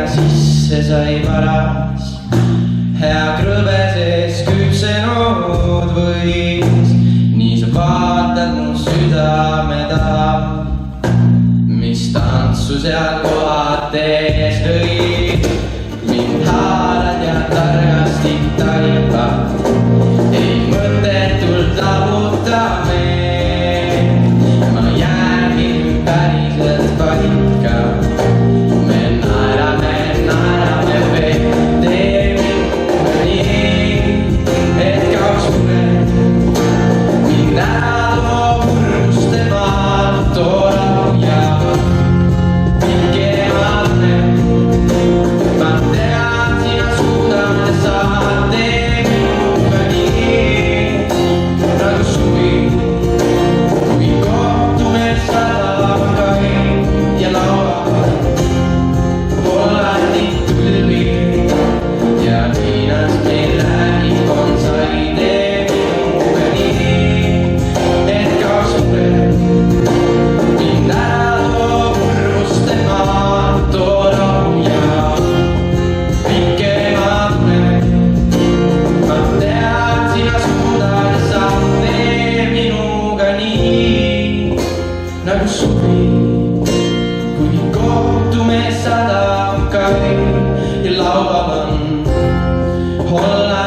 Sisse sai paras, hea krõbe sees küpsenud võis. Nii sa vaatad mu südame taha, mis tantsu seal kohad tees lõi. Mind haarad ja targasti taipad, ei mõttetult labuta meelt. Ma jäängi päriselt paika. Nagu suvi, kui kohtume 100 kai ja laual on Holland.